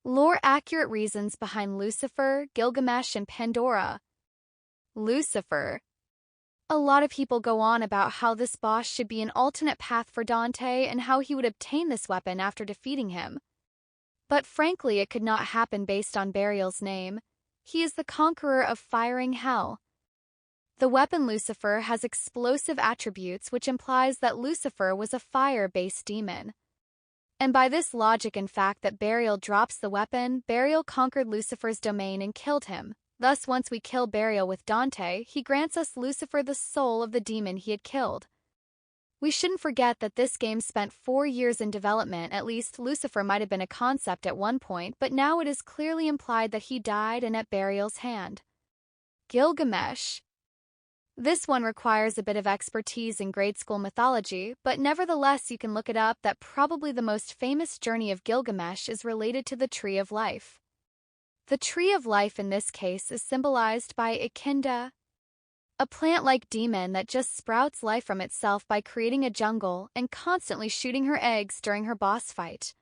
Lore accurate reasons behind Lucifer, Gilgamesh, and Pandora. Lucifer. A lot of people go on about how this boss should be an alternate path for Dante and how he would obtain this weapon after defeating him. But frankly, it could not happen based on Burial's name. He is the conqueror of firing hell. The weapon Lucifer has explosive attributes, which implies that Lucifer was a fire-based demon. And by this logic and fact that Burial drops the weapon, Burial conquered Lucifer's domain and killed him. Thus, once we kill Burial with Dante, he grants us Lucifer, the soul of the demon he had killed. We shouldn't forget that this game spent 4 years in development. At least Lucifer might have been a concept at one point, but now it is clearly implied that he died and at Burial's hand. Gilgamesh. This one requires a bit of expertise in grade school mythology, but nevertheless you can look it up that probably the most famous journey of Gilgamesh is related to the Tree of Life. The Tree of Life in this case is symbolized by Ikinda, a plant-like demon that just sprouts life from itself by creating a jungle and constantly shooting her eggs during her boss fight.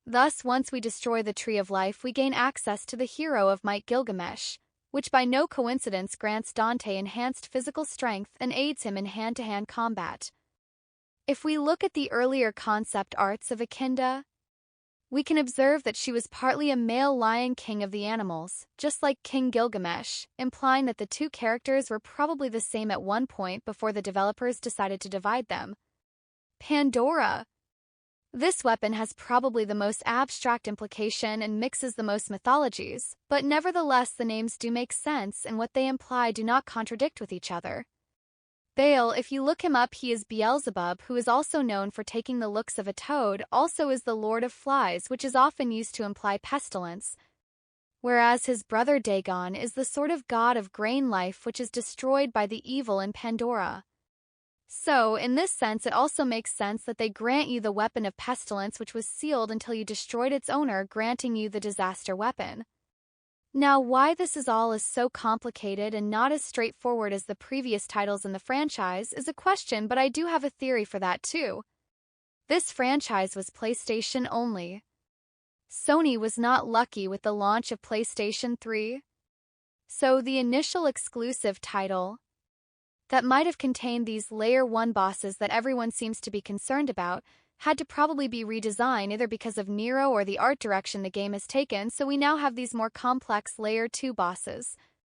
Thus, once we destroy the Tree of Life, we gain access to the hero of might Gilgamesh, which by no coincidence grants Dante enhanced physical strength and aids him in hand-to-hand combat. If we look at the earlier concept arts of Ikinda, we can observe that she was partly a male lion king of the animals, just like King Gilgamesh, implying that the two characters were probably the same at one point before the developers decided to divide them. Pandora. This weapon has probably the most abstract implication and mixes the most mythologies, but nevertheless the names do make sense and what they imply do not contradict with each other. Baal, if you look him up, he is Beelzebub, who is also known for taking the looks of a toad, also is the Lord of Flies, which is often used to imply pestilence, whereas his brother Dagon is the sort of god of grain life which is destroyed by the evil in Pandora. So, in this sense, it also makes sense that they grant you the weapon of pestilence which was sealed until you destroyed its owner, granting you the disaster weapon. Now, why this is so complicated and not as straightforward as the previous titles in the franchise is a question, but I do have a theory for that too. This franchise was PlayStation only. Sony was not lucky with the launch of PlayStation 3. So the initial exclusive title that might have contained these Layer 1 bosses that everyone seems to be concerned about had to probably be redesigned either because of Nero or the art direction the game has taken, so we now have these more complex Layer 2 bosses.